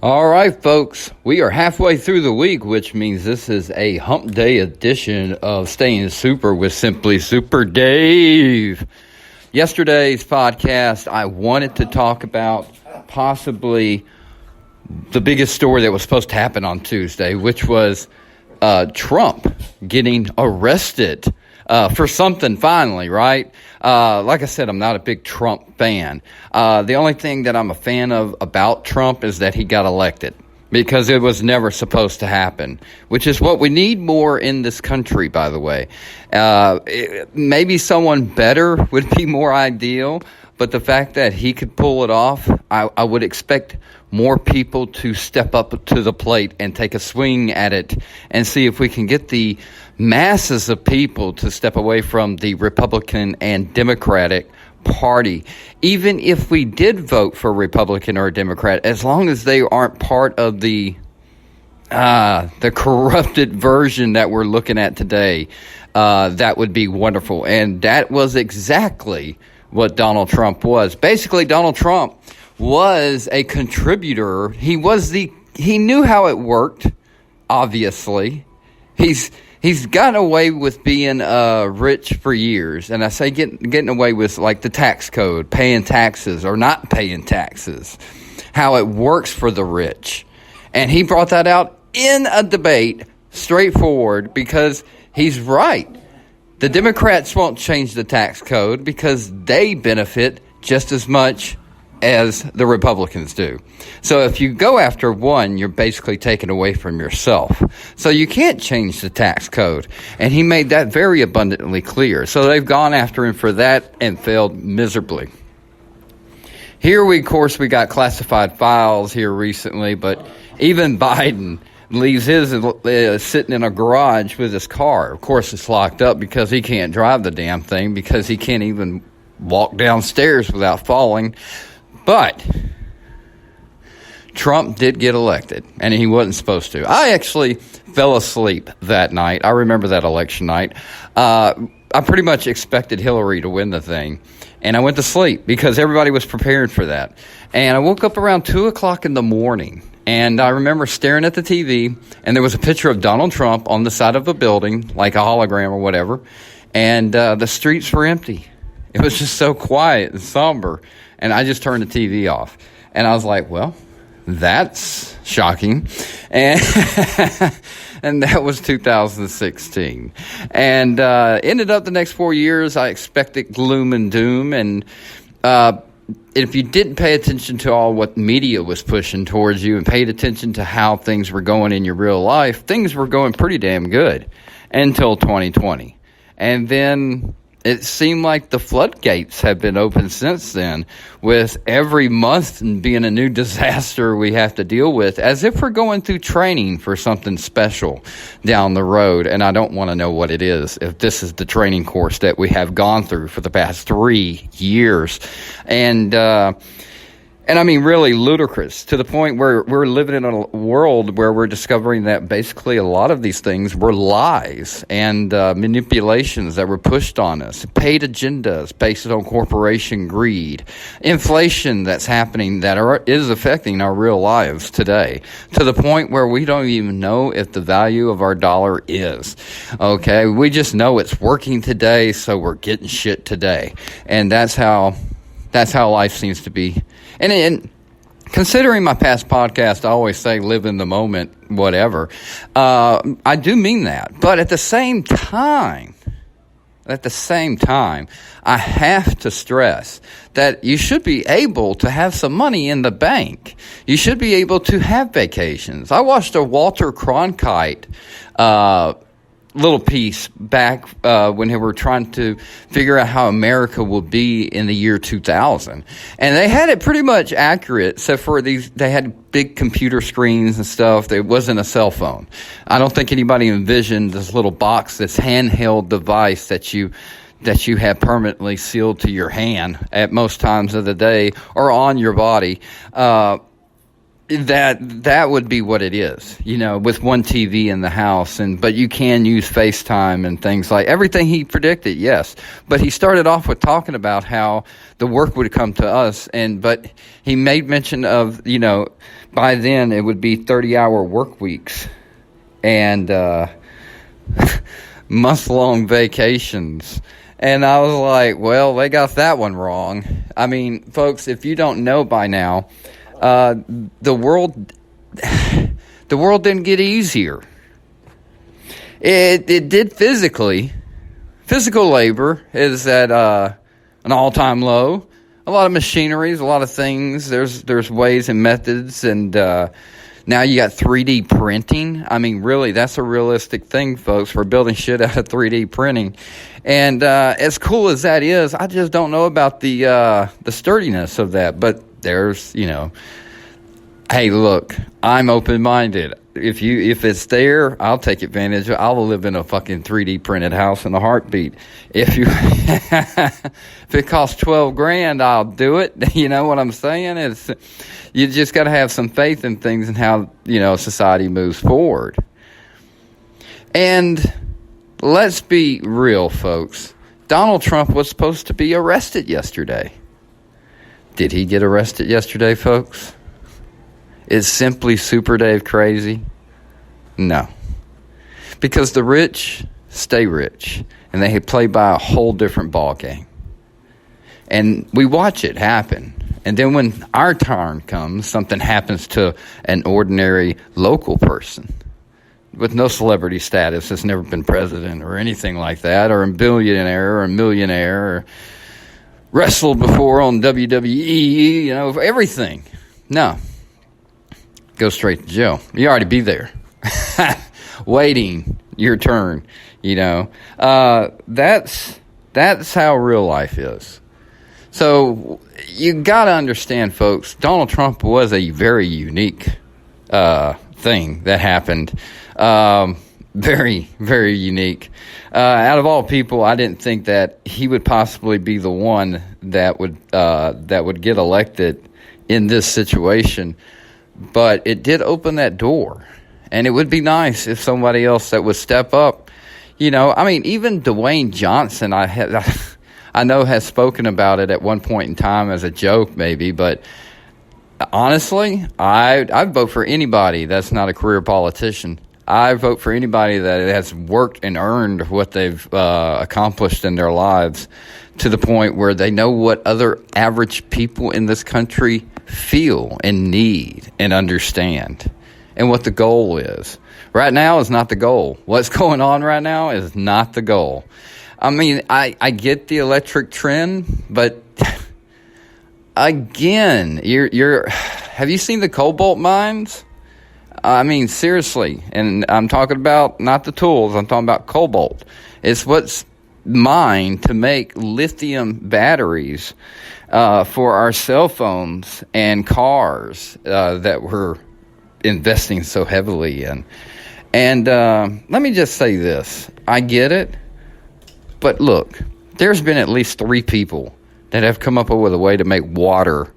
All right, folks, we are halfway through the week, which means this is a hump day edition of Staying Super with SimplySuperDave. Yesterday's podcast, I wanted to talk about possibly the biggest story that was supposed to happen on Tuesday, which was Trump getting arrested for something finally, right? Like I said, I'm not a big Trump fan. The only thing that I'm a fan of about Trump is that he got elected, because it was never supposed to happen, which is what we need more in this country, by the way. Maybe someone better would be more ideal, but the fact that he could pull it off, I would expect more people to step up to the plate and take a swing at it and see if we can get the masses of people to step away from the Republican and Democratic Party. Even if we did vote for Republican or Democrat, as long as they aren't part of the corrupted version that we're looking at today, that would be wonderful. And that was exactly what Donald Trump was. Basically, Donald Trump was a contributor. He knew how it worked, obviously. He's gotten away with being rich for years. And I say getting away with, like, the tax code, paying taxes or not paying taxes, how it works for the rich. And he brought that out in a debate, straightforward, because he's right. The Democrats won't change the tax code because they benefit just as much as the Republicans do. So if you go after one, you're basically taking away from yourself. So you can't change the tax code. And he made that very abundantly clear. So they've gone after him for that and failed miserably. Here, we got classified files here recently, but even Biden leaves his sitting in a garage with his car. Of course, it's locked up because he can't drive the damn thing, because he can't even walk downstairs without falling. But Trump did get elected, and he wasn't supposed to. I actually fell asleep that night. I remember that election night. I pretty much expected Hillary to win the thing, and I went to sleep because everybody was prepared for that. And I woke up around 2 o'clock in the morning, and I remember staring at the TV, and there was a picture of Donald Trump on the side of a building, like a hologram or whatever, and the streets were empty. It was just so quiet and somber. And I just turned the TV off. And I was like, well, that's shocking. And and that was 2016. And ended up the next 4 years, I expected gloom and doom. And if you didn't pay attention to all what media was pushing towards you and paid attention to how things were going in your real life, things were going pretty damn good until 2020. And then it seemed like the floodgates have been open since then, with every month being a new disaster we have to deal with, as if we're going through training for something special down the road. And I don't want to know what it is, if this is the training course that we have gone through for the past 3 years. And I mean, really ludicrous, to the point where we're living in a world where we're discovering that basically a lot of these things were lies and manipulations that were pushed on us, paid agendas based on corporation greed, inflation that's happening that is affecting our real lives today, to the point where we don't even know if the value of our dollar is. Okay, we just know it's working today, so we're getting shit today. And that's how life seems to be. And considering my past podcast, I always say live in the moment, whatever. I do mean that. But at the same time, I have to stress that you should be able to have some money in the bank. You should be able to have vacations. I watched a Walter Cronkite little piece back when they were trying to figure out how America will be in the year 2000. And they had it pretty much accurate, except for they had big computer screens and stuff. There wasn't a cell phone. I don't think anybody envisioned this little box, this handheld device that you have permanently sealed to your hand at most times of the day or on your body. That would be what it is, with one TV in the house, but you can use FaceTime and things like everything he predicted, yes. But he started off with talking about how the work would come to us, but he made mention of, by then it would be 30-hour work weeks and month-long vacations. And I was like, well, they got that one wrong. I mean, folks, if you don't know by now, the world didn't get easier. It did physically. Physical labor is at an all-time low. A lot of machineries, a lot of things. There's ways and methods, and now you got 3D printing. I mean, really, that's a realistic thing, folks. We're building shit out of 3D printing, and as cool as that is, I just don't know about the sturdiness of that. But there's, hey, look, I'm open-minded. If it's there, I'll take advantage. I'll live in a fucking 3D printed house in a heartbeat. If it costs $12,000, I'll do it. You know what I'm saying? You just got to have some faith in things and how, society moves forward. And let's be real, folks. Donald Trump was supposed to be arrested yesterday. Did he get arrested yesterday, folks? Is SimplySuperDave crazy? No. Because the rich stay rich, and they play by a whole different ball game. And we watch it happen. And then when our turn comes, something happens to an ordinary local person with no celebrity status, has never been president or anything like that, or a billionaire or a millionaire, or wrestled before on WWE, everything. No. Go straight to jail. You already be there. Waiting your turn, That's how real life is. So you got to understand, folks, Donald Trump was a very unique thing that happened. Very, very unique. Out of all people, I didn't think that he would possibly be the one that would get elected in this situation. But it did open that door. And it would be nice if somebody else that would step up. Even Dwayne Johnson, I know has spoken about it at one point in time as a joke maybe. But honestly, I'd vote for anybody that's not a career politician. I vote for anybody that has worked and earned what they've accomplished in their lives to the point where they know what other average people in this country feel and need and understand, and what the goal is. Right now is not the goal. What's going on right now is not the goal. I get the electric trend, but again, have you seen the cobalt mines? Seriously, and I'm talking about not the tools, I'm talking about cobalt. It's what's mined to make lithium batteries for our cell phones and cars that we're investing so heavily in. And let me just say this. I get it, but look, there's been at least 3 people that have come up with a way to make water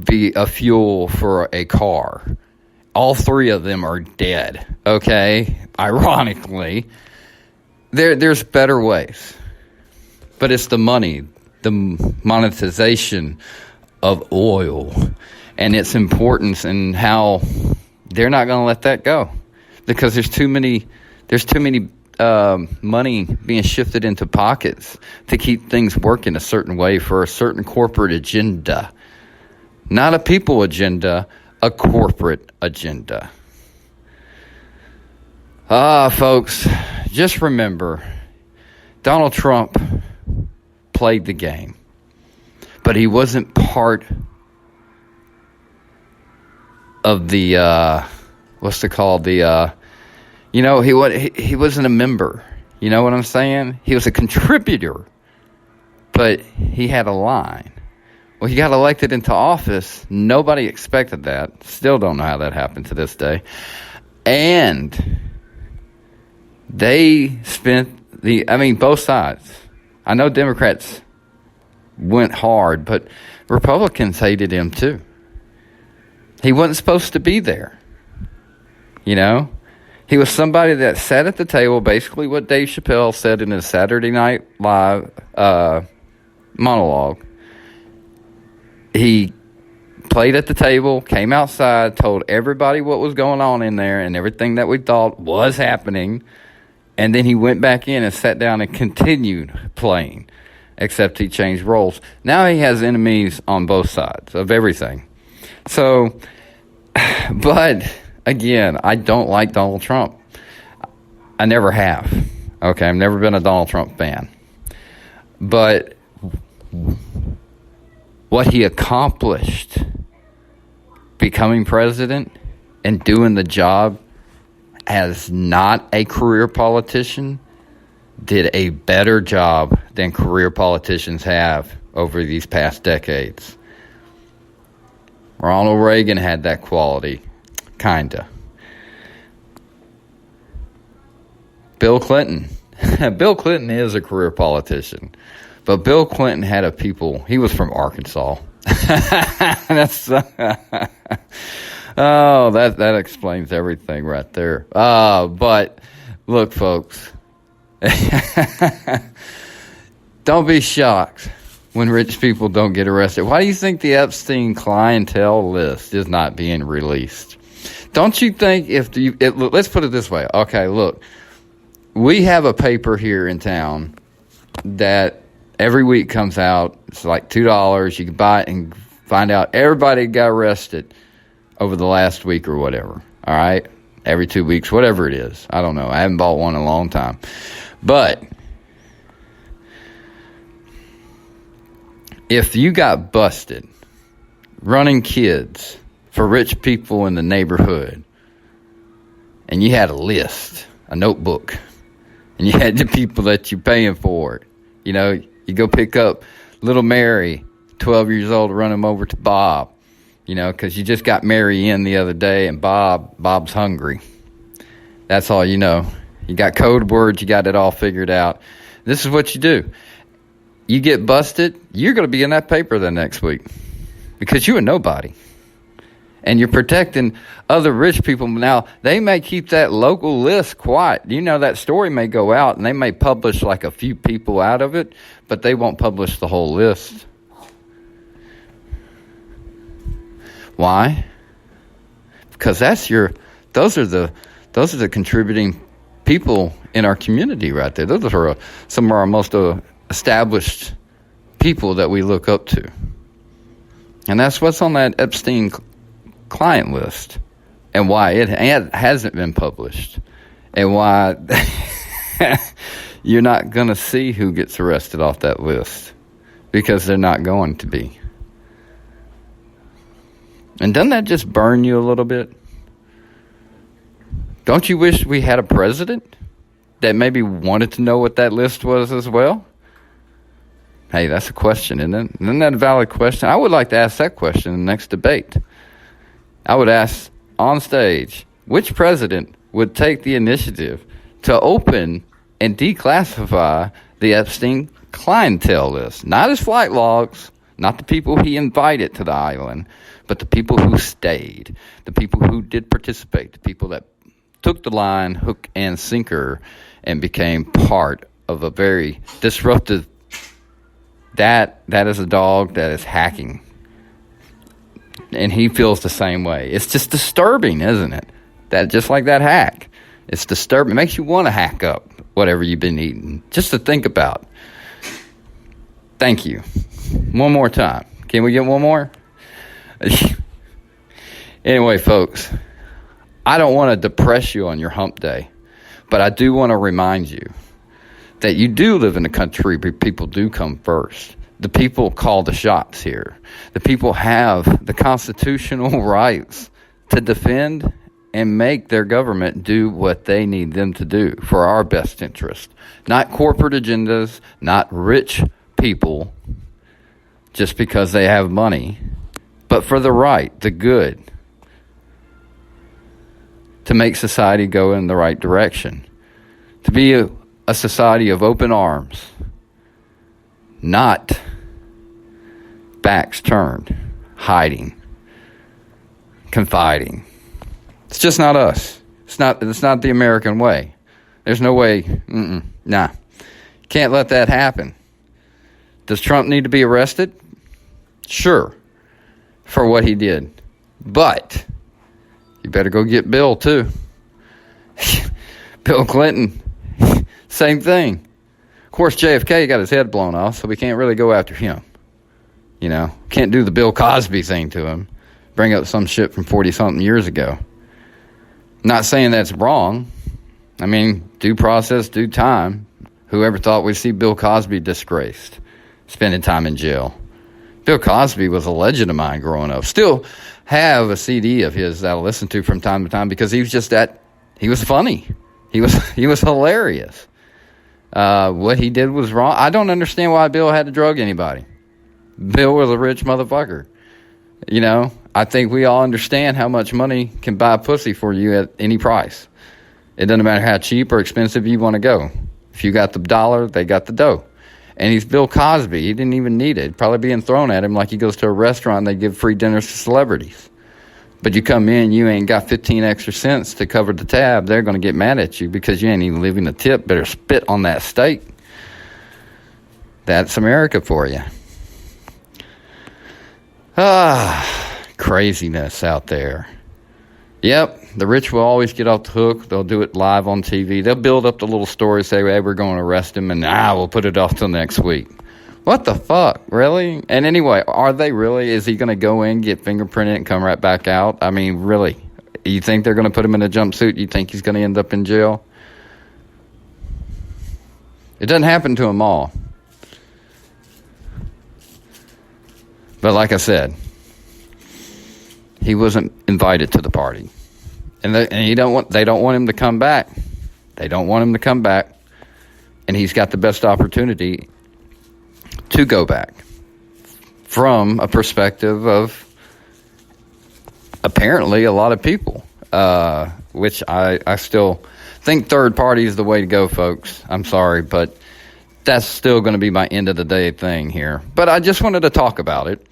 be a fuel for a car. All 3 of them are dead, okay? Ironically, there's better ways. But it's the money, the monetization of oil, and its importance, and how they're not going to let that go. Because there's too many money being shifted into pockets to keep things working a certain way for a certain corporate agenda. Not a people agenda, a corporate agenda. Folks, just remember, Donald Trump played the game, but he wasn't part of the he wasn't a member. You know what I'm saying? He was a contributor, but he had a line. Well, he got elected into office. Nobody expected that. Still don't know how that happened to this day. And they spent both sides. I know Democrats went hard, but Republicans hated him too. He wasn't supposed to be there. You know? He was somebody that sat at the table, basically what Dave Chappelle said in his Saturday Night Live monologue. He played at the table, came outside, told everybody what was going on in there and everything that we thought was happening, and then he went back in and sat down and continued playing, except he changed roles. Now he has enemies on both sides of everything. So, but again, I don't like Donald Trump. I never have. Okay, I've never been a Donald Trump fan. But what he accomplished becoming president and doing the job as not a career politician did a better job than career politicians have over these past decades. Ronald Reagan had that quality, kinda. Bill Clinton. Bill Clinton is a career politician. But Bill Clinton had he was from Arkansas. That explains everything right there. But look, folks, don't be shocked when rich people don't get arrested. Why do you think the Epstein clientele list is not being released? Don't you think let's put it this way. Okay, look, we have a paper here in town that every week comes out. It's like $2. You can buy it and find out everybody got arrested over the last week or whatever. All right? Every 2 weeks, whatever it is. I don't know. I haven't bought one in a long time. But if you got busted running kids for rich people in the neighborhood, and you had a list, a notebook, and you had the people that you're paying for it, you know, you go pick up little Mary, 12 years old, run him over to Bob, you know, because you just got Mary in the other day, and Bob's hungry. That's all you know. You got code words, you got it all figured out. This is what you do. You get busted, you're going to be in that paper the next week because you're a nobody. And you're protecting other rich people. Now, they may keep that local list quiet. You know, that story may go out, and they may publish like a few people out of it, but they won't publish the whole list. Why? Because those are the contributing people in our community right there. Those are some of our most established people that we look up to. And that's what's on that Epstein client list, and why it hasn't been published, and why you're not going to see who gets arrested off that list, because they're not going to be. And doesn't that just burn you a little bit? Don't you wish we had a president that maybe wanted to know what that list was as well? Hey, that's a question, isn't it? Isn't that a valid question? I would like to ask that question in the next debate. I would ask on stage, which president would take the initiative to open and declassify the Epstein clientele list? Not his flight logs, not the people he invited to the island, but the people who stayed, the people who did participate, the people that took the line, hook, and sinker and became part of a very disruptive. That is a dog that is hacking. And he feels the same way. It's just disturbing, isn't it? That just like that hack. It's disturbing. It makes you want to hack up whatever you've been eating. Just to think about. Thank you. One more time. Can we get one more? Anyway, folks, I don't want to depress you on your hump day, but I do want to remind you that you do live in a country where people do come first. The people call the shots here. The people have the constitutional rights to defend and make their government do what they need them to do for our best interest. Not corporate agendas, not rich people just because they have money, but for the right, the good, to make society go in the right direction. To be a society of open arms, not backs turned, hiding. confiding. It's just not us. It's not the American way. There's no way. Nah. Can't let that happen. Does Trump need to be arrested? Sure. For what he did. But you better go get Bill, too. Bill Clinton, same thing. Of course, JFK got his head blown off, so we can't really go after him. You know, can't do the Bill Cosby thing to him. Bring up some shit from 40-something years ago. Not saying that's wrong. I mean, due process, due time. Whoever thought we'd see Bill Cosby disgraced, spending time in jail. Bill Cosby was a legend of mine growing up. Still have a CD of his that I listen to from time to time because he was just he was funny. He was hilarious. What he did was wrong. I don't understand why Bill had to drug anybody. Bill was a rich motherfucker. You know, I think we all understand how much money can buy pussy for you at any price. It doesn't matter how cheap or expensive you want to go. If you got the dollar, they got the dough. And he's Bill Cosby. He didn't even need it. Probably being thrown at him like he goes to a restaurant and they give free dinners to celebrities. But you come in, you ain't got 15 extra cents to cover the tab. They're going to get mad at you because you ain't even leaving a tip. Better spit on that steak. That's America for you. Craziness out there. Yep, the rich will always get off the hook. They'll do it live on TV. They'll build up the little story, say, hey, we're going to arrest him, and we'll put it off till next week. What the fuck? Really? And anyway, are they really? Is he going to go in, get fingerprinted, and come right back out? I mean, really? You think they're going to put him in a jumpsuit? You think he's going to end up in jail? It doesn't happen to them all. But like I said, he wasn't invited to the party. And they don't want him to come back. They don't want him to come back. And he's got the best opportunity to go back from a perspective of apparently a lot of people, which I still think third party is the way to go, folks. I'm sorry, but that's still going to be my end of the day thing here. But I just wanted to talk about it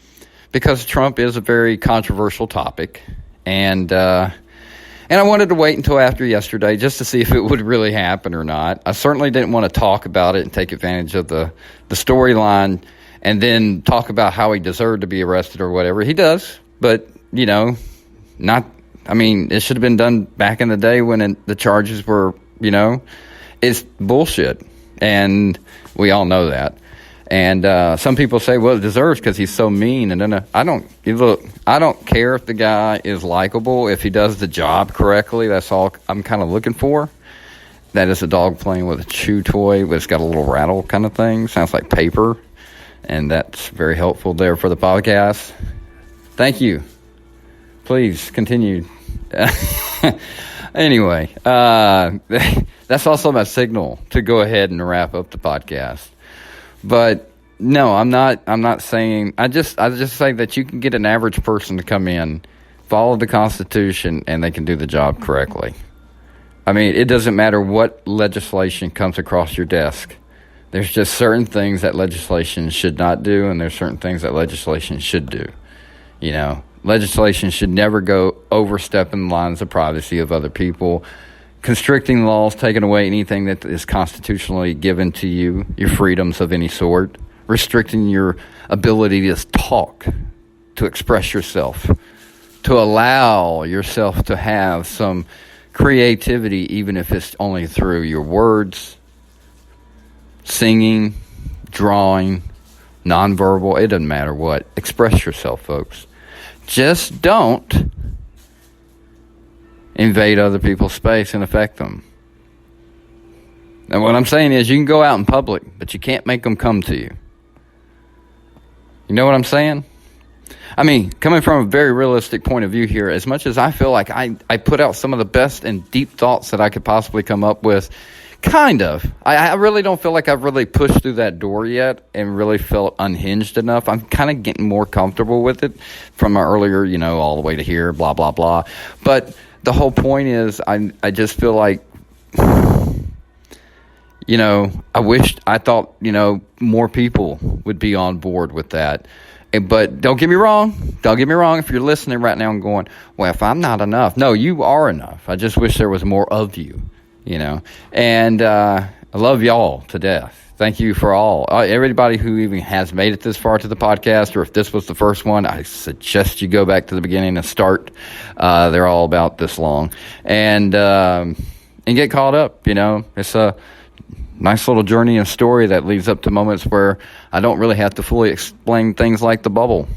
because Trump is a very controversial topic, and I wanted to wait until after yesterday just to see if it would really happen or not. I certainly didn't want to talk about it and take advantage of the storyline and then talk about how he deserved to be arrested or whatever. He does, but, you know, it should have been done back in the day when the charges were, you know, it's bullshit. And we all know that. And some people say, well, it deserves because he's so mean. And then I don't care if the guy is likable. If he does the job correctly, that's all I'm kind of looking for. That is a dog playing with a chew toy, but it's got a little rattle kind of thing. Sounds like paper. And that's very helpful there for the podcast. Thank you. Please continue. Anyway, that's also my signal to go ahead and wrap up the podcast. But no, I'm not saying. I just say that you can get an average person to come in, follow the Constitution, and they can do the job correctly. I mean, it doesn't matter what legislation comes across your desk. There's just certain things that legislation should not do, and there's certain things that legislation should do. You know, legislation should never go overstepping the lines of privacy of other people. Constricting laws, taking away anything that is constitutionally given to you, your freedoms of any sort, restricting your ability to talk, to express yourself, to allow yourself to have some creativity, even if it's only through your words, singing, drawing, nonverbal, it doesn't matter what. Express yourself, folks. Just don't invade other people's space and affect them. And what I'm saying is you can go out in public, but you can't make them come to you. You know what I'm saying? I mean, coming from a very realistic point of view here, as much as I feel like I put out some of the best and deep thoughts that I could possibly come up with, kind of. I really don't feel like I've really pushed through that door yet and really felt unhinged enough. I'm kind of getting more comfortable with it from my earlier, you know, all the way to here, blah, blah, blah. But the whole point is I just feel like, you know, I thought, you know, more people would be on board with that. But don't get me wrong. Don't get me wrong. If you're listening right now and going, well, if I'm not enough. No, you are enough. I just wish there was more of you, And I love y'all to death. Thank you for everybody who even has made it this far to the podcast, or if this was the first one, I suggest you go back to the beginning and start. They're all about this long. And get caught up, It's a nice little journey and story that leads up to moments where I don't really have to fully explain things like the bubble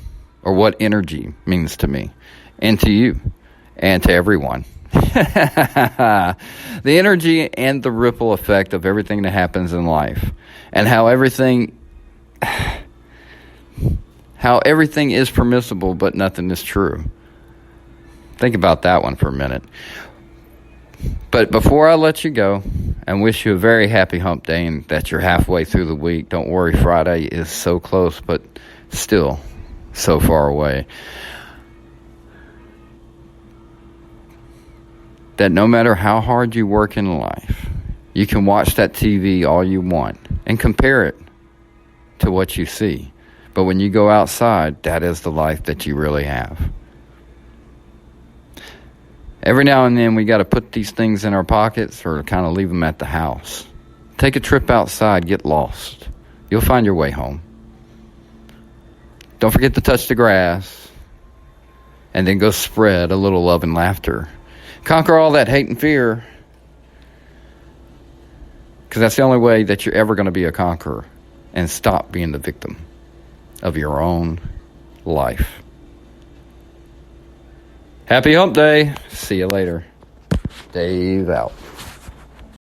or what energy means to me and to you and to everyone. The energy and the ripple effect of everything that happens in life, and how everything is permissible but nothing is true. Think about that one for a minute. But before I let you go and wish you a very happy hump day and that you're halfway through the week, don't worry, Friday is so close but still so far away. That no matter how hard you work in life, you can watch that TV all you want and compare it to what you see. But when you go outside, that is the life that you really have. Every now and then we got to put these things in our pockets or kind of leave them at the house. Take a trip outside, get lost. You'll find your way home. Don't forget to touch the grass and then go spread a little love and laughter. Conquer all that hate and fear, because that's the only way that you're ever going to be a conqueror, and stop being the victim of your own life. Happy hump day. See you later. Dave out.